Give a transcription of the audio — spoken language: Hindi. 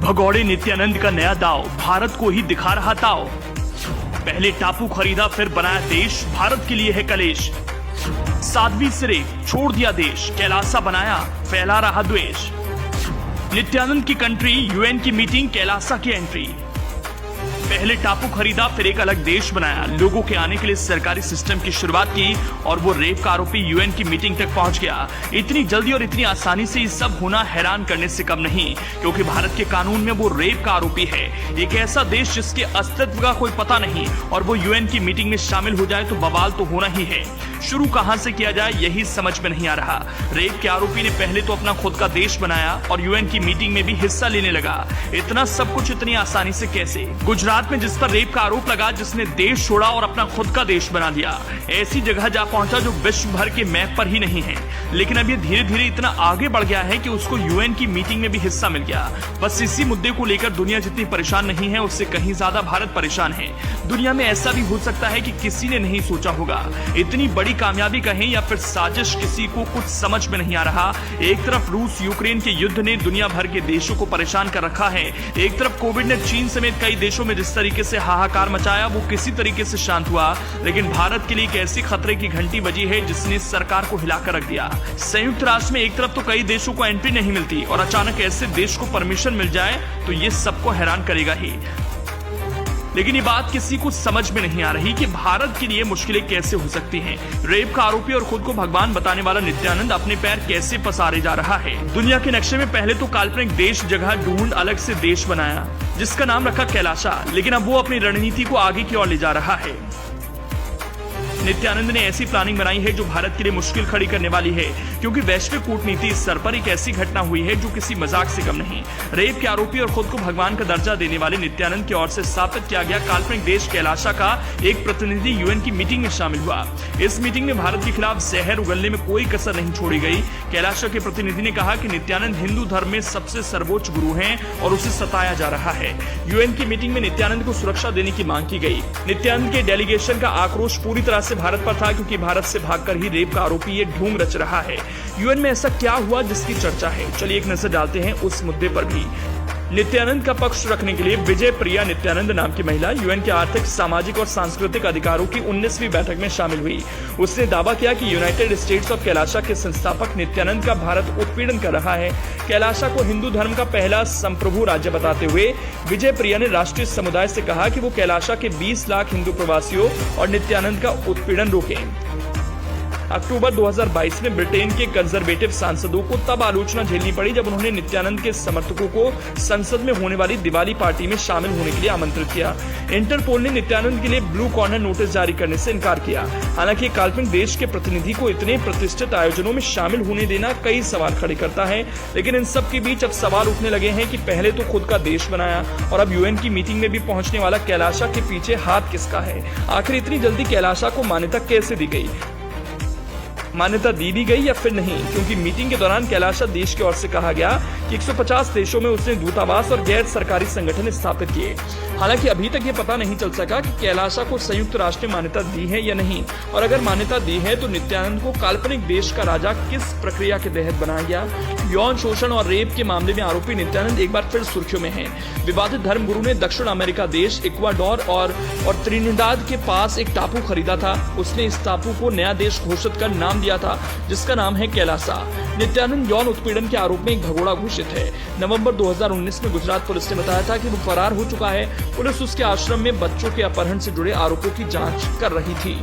भगोड़े नित्यानंद का नया दाव भारत को ही दिखा रहा ताव। पहले टापू खरीदा फिर बनाया देश, भारत के लिए है कलेश। साध्वी सिरे छोड़ दिया देश, कैलासा बनाया फैला रहा द्वेष। नित्यानंद की कंट्री, यूएन की मीटिंग, कैलासा की एंट्री। पहले टापू खरीदा फिर एक अलग देश बनाया, लोगों के आने के लिए सरकारी सिस्टम की शुरुआत की और वो रेप का आरोपी यूएन की मीटिंग तक पहुंच गया। इतनी जल्दी और इतनी आसानी से ये सब होना हैरान करने से कम नहीं, क्योंकि भारत के कानून में वो रेप का आरोपी है। एक ऐसा देश जिसके अस्तित्व का कोई पता नहीं और वो यूएन की मीटिंग में शामिल हो जाए तो बवाल तो होना ही है। शुरू कहां से किया जाए यही समझ में नहीं आ रहा। रेप के आरोपी ने पहले तो अपना खुद का देश बनाया और यूएन की मीटिंग में भी हिस्सा लेने लगा। इतना सब कुछ इतनी आसानी से कैसे? गुजरात में जिस पर रेप का आरोप लगा, जिसने देश छोड़ा और अपना खुद का देश बना दिया, ऐसी जगह जा पहुंचा जो विश्व भर के मैप पर ही नहीं है। लेकिन अब ये धीरे धीरे इतना आगे बढ़ गया है कि उसको यूएन की मीटिंग में भी हिस्सा मिल गया। बस इसी मुद्दे को लेकर दुनिया जितनी परेशान नहीं है उससे कहीं ज्यादा भारत परेशान है। दुनिया में ऐसा भी हो सकता है कि किसी ने नहीं सोचा होगा। इतनी बड़ी कामयाबी कहें या फिर साजिश, किसी को कुछ समझ में नहीं आ रहा। एक तरफ रूस यूक्रेन के युद्ध ने दुनिया भर के देशों को परेशान कर रखा है, एक तरफ कोविड ने चीन समेत कई देशों में जिस तरीके से हाहाकार मचाया वो किसी तरीके से शांत हुआ। लेकिन भारत के लिए एक ऐसी खतरे की घंटी बजी है जिसने सरकार को हिलाकर रख दिया। संयुक्त राष्ट्र में एक तरफ तो कई देशों को एंट्री नहीं मिलती और अचानक ऐसे देश को परमिशन मिल जाए तो ये सबको हैरान करेगा ही। लेकिन ये बात किसी को समझ में नहीं आ रही कि भारत के लिए मुश्किलें कैसे हो सकती हैं। रेप का आरोपी और खुद को भगवान बताने वाला नित्यानंद अपने पैर कैसे पसारे जा रहा है। दुनिया के नक्शे में पहले तो काल्पनिक देश जगह ढूंढ अलग से देश बनाया जिसका नाम रखा कैलासा, लेकिन अब वो अपनी रणनीति को आगे की ओर ले जा रहा है। नित्यानंद ने ऐसी प्लानिंग बनाई है जो भारत के लिए मुश्किल खड़ी करने वाली है, क्योंकि वैश्विक कूटनीति स्तर पर एक ऐसी घटना हुई है जो किसी मजाक से कम नहीं। रेप के आरोपी और खुद को भगवान का दर्जा देने वाले नित्यानंद की ओर से स्थापित किया गया काल्पनिक देश कैलासा का एक प्रतिनिधि यूएन की मीटिंग में शामिल हुआ। इस मीटिंग में भारत के खिलाफ जहर उगलने में कोई कसर नहीं छोड़ी गई। कैलासा के प्रतिनिधि ने कहा कि नित्यानंद हिंदू धर्म में सबसे सर्वोच्च गुरु हैं और उसे सताया जा रहा है। यूएन की मीटिंग में नित्यानंद को सुरक्षा देने की मांग की गई। नित्यानंद के डेलीगेशन का आक्रोश पूरी तरह से भारत पर था, क्योंकि भारत से भागकर ही रेप का आरोपी ये ढोंग रच रहा है। यूएन में ऐसा क्या हुआ जिसकी चर्चा है? चलिए एक नजर डालते हैं उस मुद्दे पर भी। नित्यानंद का पक्ष रखने के लिए विजय प्रिया नित्यानंद नाम की महिला यूएन के आर्थिक, सामाजिक और सांस्कृतिक अधिकारों की 19वीं बैठक में शामिल हुई। उसने दावा किया कि यूनाइटेड स्टेट्स ऑफ कैलासा के संस्थापक नित्यानंद का भारत उत्पीड़न कर रहा है। कैलासा को हिंदू धर्म का पहला संप्रभु राज्य बताते हुए विजय प्रिया ने राष्ट्रीय समुदाय से कहा कि वो कैलासा के 20 लाख हिंदू प्रवासियों और नित्यानंद का उत्पीड़न रोकें। अक्टूबर 2022 में ब्रिटेन के कंजर्वेटिव सांसदों को तब आलोचना झेलनी पड़ी जब उन्होंने नित्यानंद के समर्थकों को संसद में होने वाली दिवाली पार्टी में शामिल होने के लिए आमंत्रित किया। इंटरपोल ने नित्यानंद के लिए ब्लू कॉर्नर नोटिस जारी करने से इनकार किया। हालांकि काल्पनिक देश के प्रतिनिधि को इतने प्रतिष्ठित आयोजनों में शामिल होने देना कई सवाल खड़े करता है। लेकिन इन सब के बीच अब सवाल उठने लगे हैं कि पहले तो खुद का देश बनाया और अब यूएन की मीटिंग में भी पहुंचने वाला कैलासा के पीछे हाथ किसका है? आखिर इतनी जल्दी कैलासा को मान्यता कैसे दी गई? मान्यता दी भी गई या फिर नहीं? क्योंकि मीटिंग के दौरान कैलासा देश की ओर से कहा गया कि 150 देशों में उसने दूतावास और गैर सरकारी संगठन स्थापित किए। हालांकि अभी तक ये पता नहीं चल सका कि कैलासा को संयुक्त राष्ट्र ने मान्यता दी है या नहीं, और अगर मान्यता दी है तो नित्यानंद को काल्पनिक देश का राजा किस प्रक्रिया के तहत बनाया गया? यौन शोषण और रेप के मामले में आरोपी नित्यानंद एक बार फिर सुर्खियों में है। विवादित धर्मगुरु ने दक्षिण अमेरिका देश इक्वाडोर और त्रिनिदाद के पास एक टापू खरीदा था। उसने इस टापू को नया देश घोषित कर नाम दिया था, जिसका नाम है कैलासा। नित्यानंद यौन उत्पीड़न के आरोप में एक भगोड़ा घोषित है। नवंबर 2019 में गुजरात पुलिस ने बताया था कि वो फरार हो चुका है। पुलिस उसके आश्रम में बच्चों के अपहरण से जुड़े आरोपों की जांच कर रही थी।